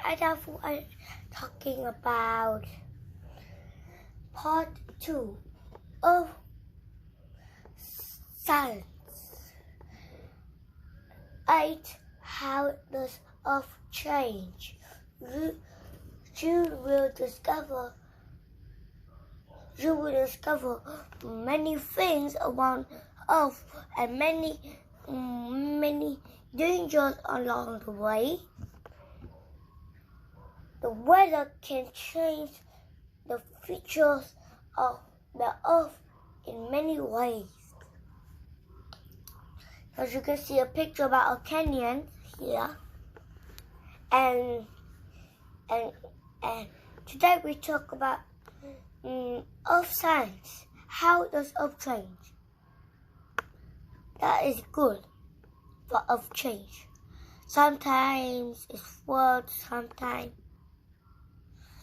I'm talking about part 2 of science. 8 How does Earth change? You will discover many things around Earth and many dangers along the way. The weather can change the features of the Earth in many ways. As you can see a picture about a canyon here, and today we talk about Earth science. How does Earth change? That is good for Earth change. Sometimes it's floods,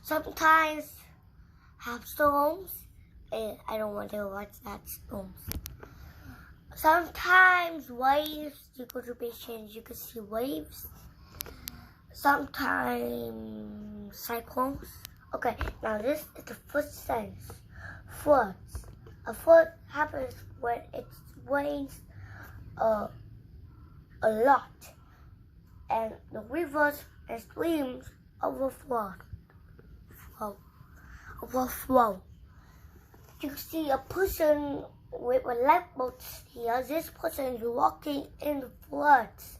sometimes have storms. I don't want to watch that storms. Sometimes waves. You go to beach and you can see waves. Sometimes cyclones. Okay, now this is the first sense. Floods. A flood happens when it rains a lot, and the rivers and streams overflow. You can see a person with a lifeboat here. This person is walking in the floods,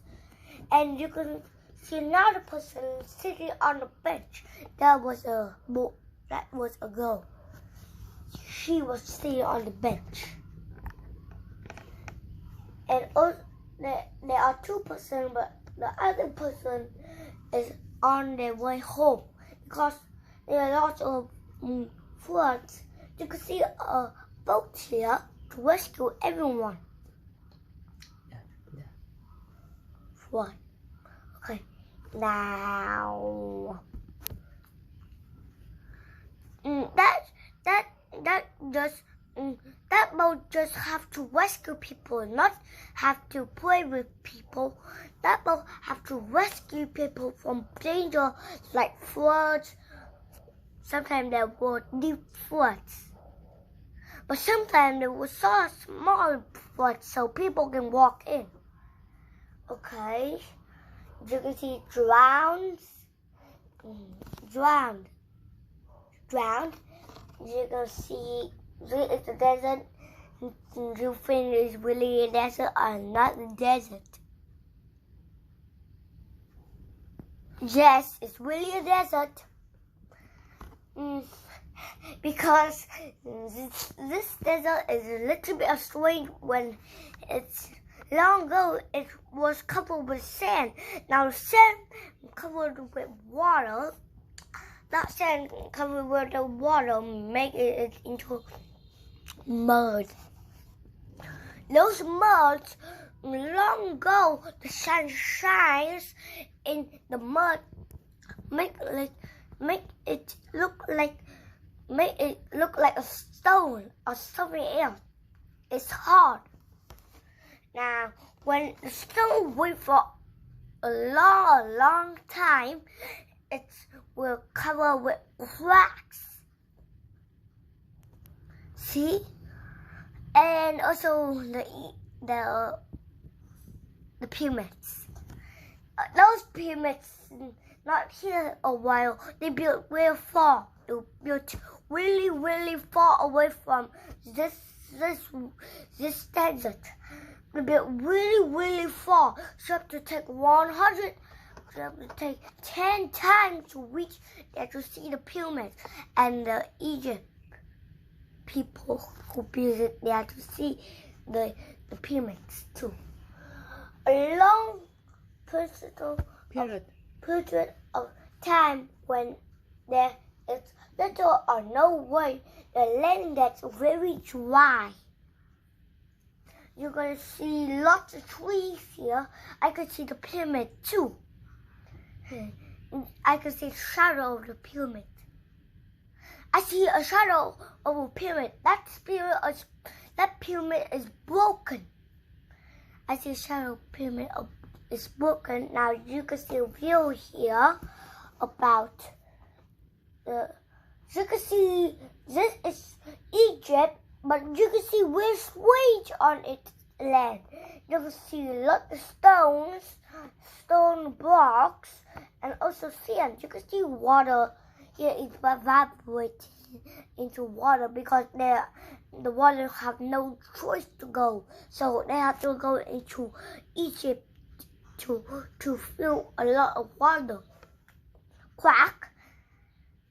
and you can see another person sitting on the bench. That was a girl. She was sitting on the bench, and also, there are 2 persons, but the other person is on their way home because there are lots of floods. You can see a boat here to rescue everyone. Flood. Okay, now that boat just have to rescue people, not have to play with people. That boat have to rescue people from danger like floods. Sometimes there were deep floods, but sometimes there was so small floods so people can walk in. Okay, you can see drowned. You can see this is the desert. You think it's really a desert or not a desert? Yes, it's really a desert. Because this desert is a little bit strange. When it's long ago, it was covered with sand. Now sand covered with water. That sand covered with the water make it into mud. Those muds, long ago, the sun shines in the mud, make it look like a stone or something else. It's hard. Now, when the stone wait for a long time, it will cover with cracks. See? And also the pyramids. Those pyramids not here a while. They built real far. They built really far away from this desert. They built really far. So you have to take 100. You have to take 10 times to reach there to see the pyramids, and the Egypt people who visit there to see the pyramids too. A long period of time when there is little or no rain, the land gets very dry. You're going to see lots of trees here. I can see the pyramid too. I can see the shadow of the pyramid. I see a shadow of a pyramid. That pyramid is broken. I see a shadow pyramid is broken. Now you can see a view here about you can see this is Egypt, but you can see we're strange on its land. You can see a lot of stones, stone blocks, and also sand. You can see water here is evaporating into water because the water have no choice to go, so they have to go into Egypt to fill a lot of water. Quack.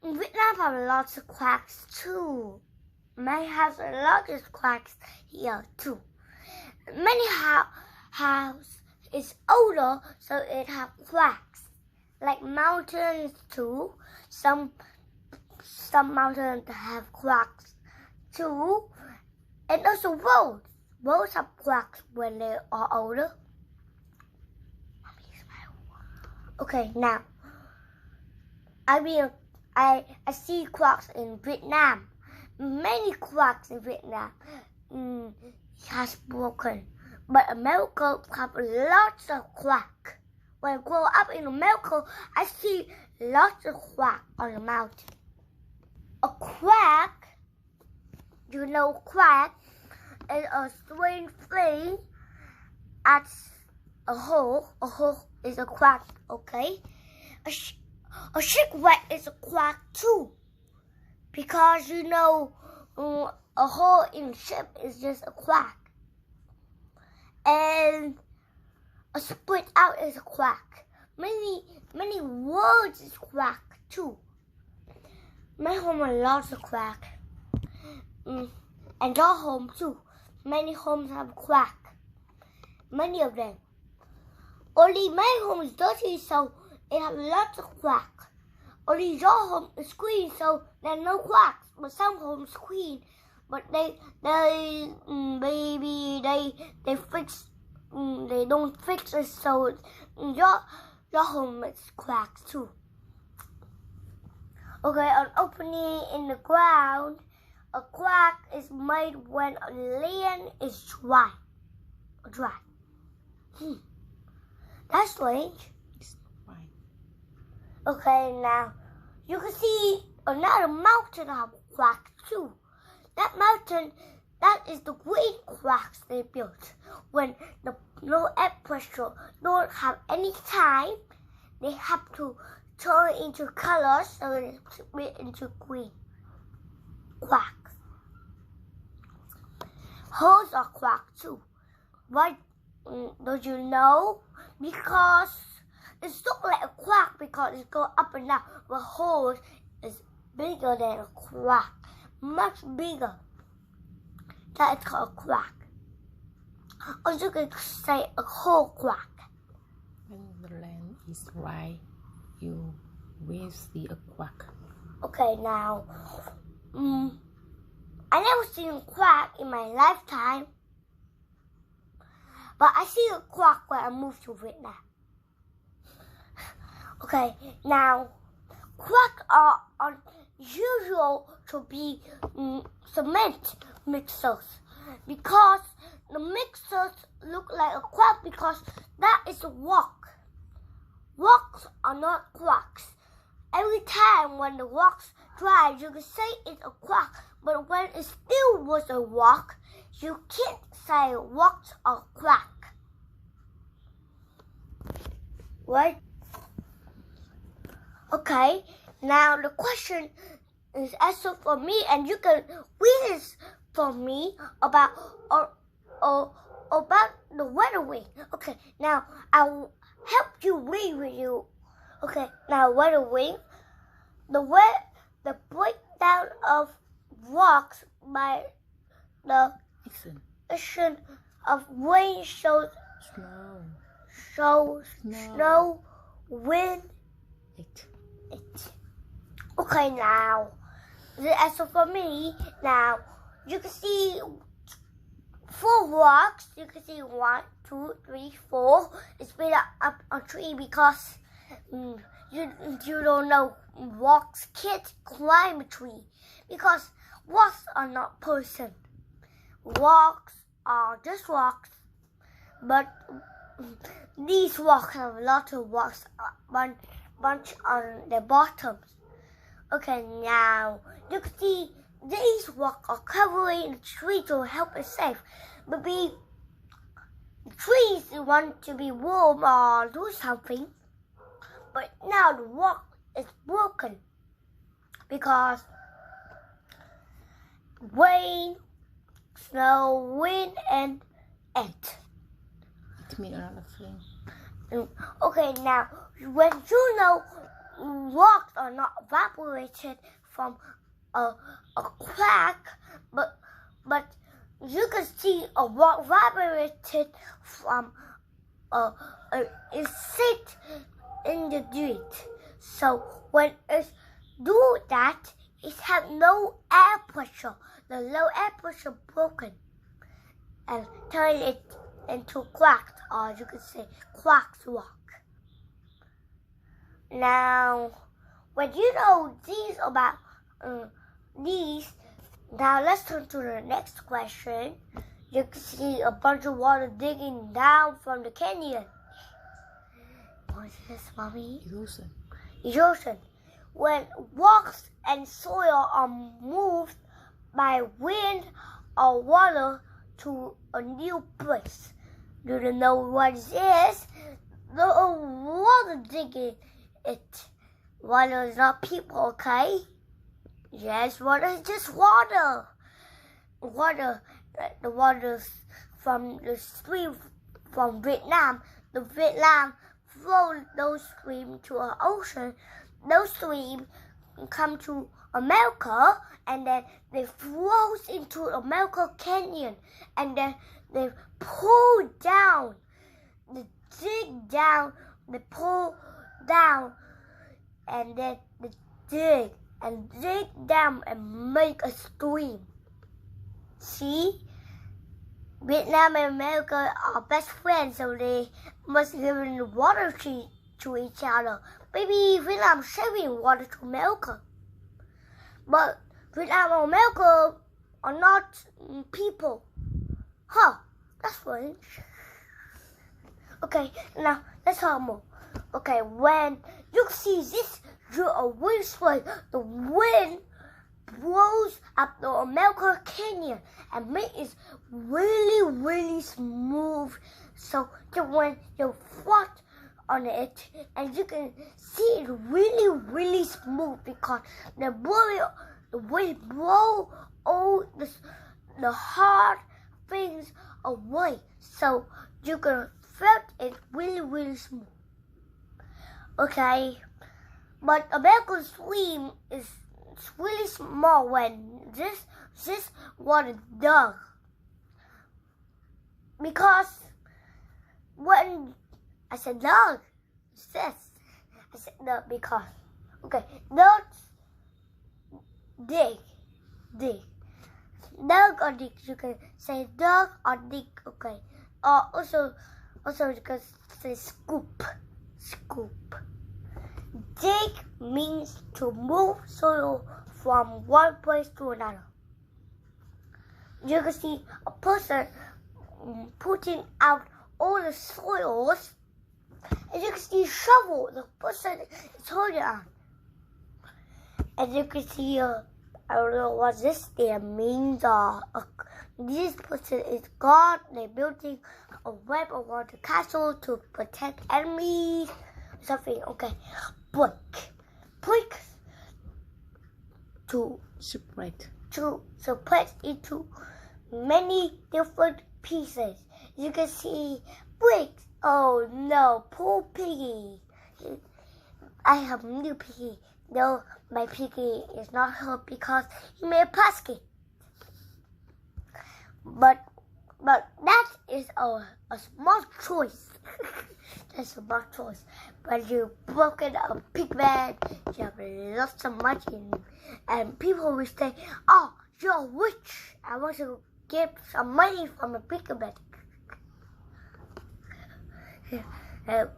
Vietnam have lots of quacks too. Many has a lot of quacks here too. Many house is older, so it have quacks. Like mountains too. Some mountains have quacks too. And also roads. Roads have quacks when they are older. Okay, now I see quacks in Vietnam. Many quacks in Vietnam has broken, but America have lots of quack. When I grow up in America, I see lots of quack on the mountain. A quack, you know, quack is a strange thing at a hole. A hole is a quack, okay? A shipwreck is a quack too, because you know a hole in a ship is just a quack, and a split out is a quack. Many words is quack too. My home has lots of quack, and your home too. Many homes have quack. Many of them. Only my home is dirty, so it has lots of quack. Only your home is clean, so there are no quacks. But some homes clean, but they fix they don't fix it, so your home is quacks too. Okay, an opening in the ground. A quack is made when land is dry. That's strange. Okay, now you can see another mountain have quacks too. That mountain, that is the great quacks they built. When the low air pressure don't have any time, they have to turn into colors so they split into green quacks. Holes are quacks too. Why don't you know? Because it's not like a quack because it goes up and down. But hole is bigger than a quack, much bigger. That is called a quack. Or you can say a whole quack. When the land is dry, you will see a quack. Okay, now, I never seen a quack in my lifetime, but I see a quack when I moved to Vietnam. Okay, now, quack are unusual to be cement mixers because the mixers look like a quack because that is a rock. Rocks are not quacks. Every time when the rocks dry, you can say it's a quack, but when it still was a rock, you can't say rocks are quack. Right? Okay, now the question is answered for me, and you can read this for me about the weather wing. Okay, now I'll help you read with you. Okay, now weather wing, the breakdown of rocks by the action of rain shows snow, wind. Okay, now the answer for me. Now you can see 4 rocks. You can see 1, 2, 3, 4. It's made up a tree because you don't know rocks can't climb a tree because rocks are not person. Rocks are just rocks, but these rocks have lots of rocks. bunch on the bottoms. Okay, now you can see these rocks are covering the tree to help it safe. Maybe the trees want to be warm or do something, but now the rock is broken because rain, snow, wind, and ant. It means a lot of things. Okay, now when you know rocks are not evaporated from a crack, but you can see a rock evaporated from it sit in the dirt. So when it do that, it has no air pressure. The low air pressure broken and turn it into cracked, or you could say cracked rock. Now, when you know these about these, now let's turn to the next question. You can see a bunch of water digging down from the canyon. What is this, Mommy? Erosion. Erosion. When rocks and soil are moved by wind or water to a new place. Do you know what it is? The water digging it. Water is not people, okay? Yes, water is just water. Water, the water from the stream from Vietnam. The Vietnam flow those streams to an ocean. Those streams come to America, and then they flows into America Canyon, and then they pull down, they dig down, they pull down, and then they dig down and make a stream. See? Vietnam and America are best friends, so they must give water to each other. Maybe Vietnam is saving water to America. But Vietnam and America are not people. Huh, that's strange. Okay, now let's talk more. Okay, when you see this, you're a wind sway. The wind blows up the America Canyon and makes it really, really smooth. So that when you float on it, and you can see it really, really smooth because the wind blow all the hard things away. So you can feel it really, really smooth. Okay, but American stream is really small when this water dug, because when I said dug, it's this. I said dug because dug, dig, dug or dig. You can say dug or dig. Okay, or also you can say scoop. Dig means to move soil from one place to another. You can see a person putting out all the soils, and you can see a shovel the person is holding on. And you can see I don't know what this there means. This person is God. They're building a web around the castle to protect enemies. Something. Okay, break to Separate. into many different pieces. You can see bricks. Oh no, poor piggy. I have a new piggy. No, my piggy is not hurt because he made a basket. But that is a small choice. That's a small choice. But you broken a pig man, you have lots of money, and people will say, "Oh, you're rich. I want to get some money from a pig man."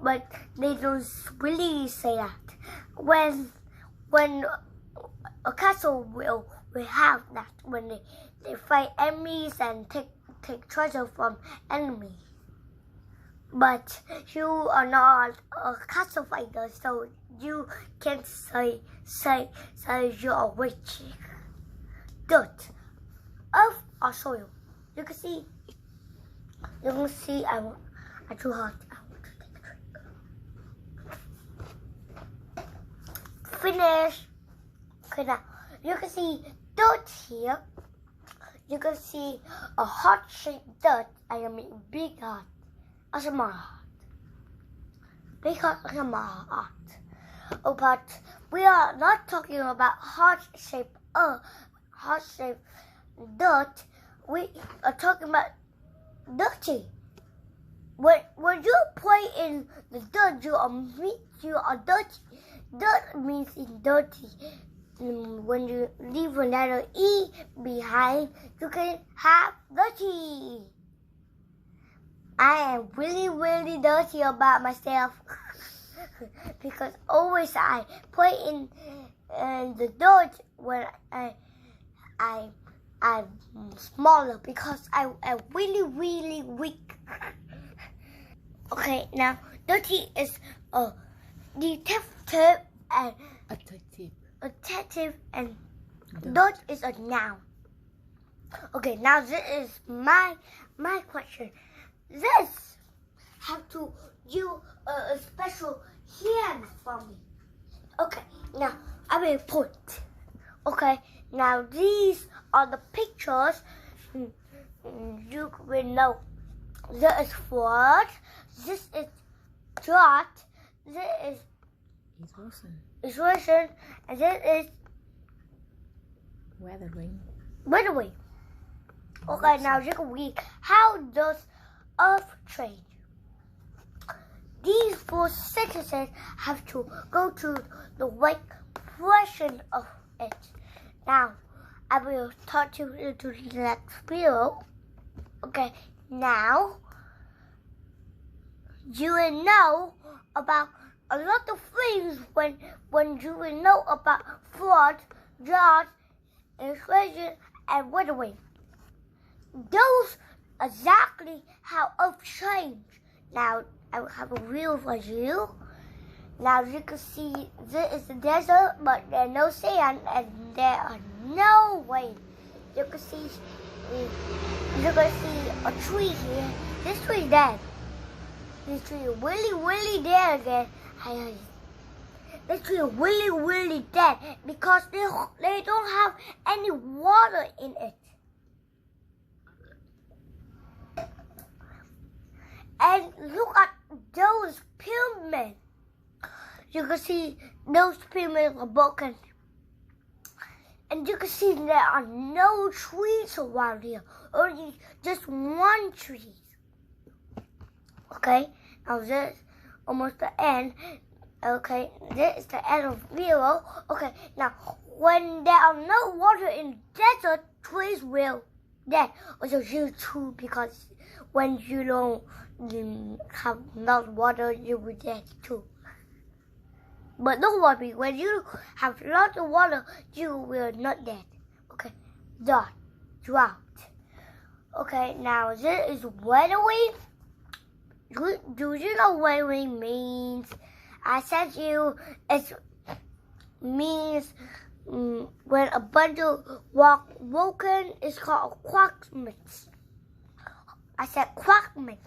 But they don't really say that. When a castle will have that when they fight enemies and take treasure from enemies. but you are not a castle fighter, so you can't say you're a witch. Dirt, earth, or soil. You can see. I'm too hot. I want to take a drink. Finish. Okay, now you can see dirt here. You can see a heart-shaped dirt. I mean big heart, a small heart. Big heart, a small heart. Oh, but we are not talking about heart-shaped dirt. We are talking about dirty. When you play in the dirt, you are dirty. Dirt means in dirty. When you leave a letter E behind, you can have dirty. I am really dirty about myself because always I play in the dirt when I'm smaller because I'm really weak. Okay, now dirty is a detective and attentive and dirt is a noun. Okay, now this is my question. This have to do a special hand for me. Okay, now I will put. Okay, now these are the pictures. You will know. This is word. This is dot. This is erosion, and this is weathering. Okay, now you can read. How does Earth change? These 4 sentences have to go to the right portion of it. Now, I will talk you into the next video. Okay, now you will know about a lot of things when you will know about flood, drought, inflation, and weathering. Those exactly how Earth changed. Now I will have a wheel for you. Now you can see this is the desert, but there's no sand and there are no waves. You can see a tree here. This tree is dead. This tree is really dead again. This tree is really dead because they don't have any water in it. And look at those pyramids. You can see those pyramids are broken. And you can see there are no trees around here. Only just one tree. Okay, now this is almost the end. Okay, this is the end of the video. Okay, now when there are no water in the desert, trees will dead. Also you too, because when you don't have enough water, you will dead too. But don't worry, when you have lots of water, you will not dead. Okay, drought. Okay, now this is weathering. Do you know what weathering means? I said it means when a bundle broken is called a quackmix. I said quackmix.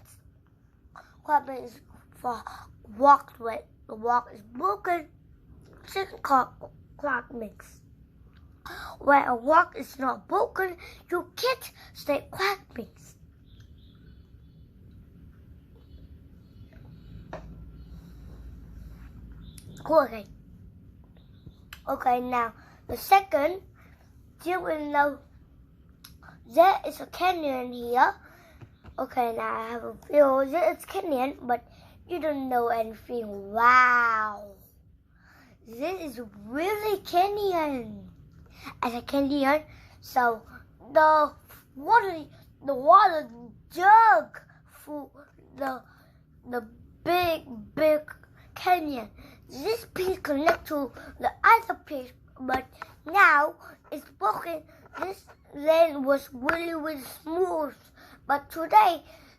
Quackmix is for walked with. The walk is broken. It's called quackmix. When a walk is not broken, you can't say quackmix. Okay. Okay, now the second, you will know there is a canyon here. Okay, now I have a feel there is canyon, but you don't know anything. Wow, this is really canyon. As a canyon, so the water jug through the big canyon. This piece connects to the other piece, but now it's broken. This land was really smooth, but today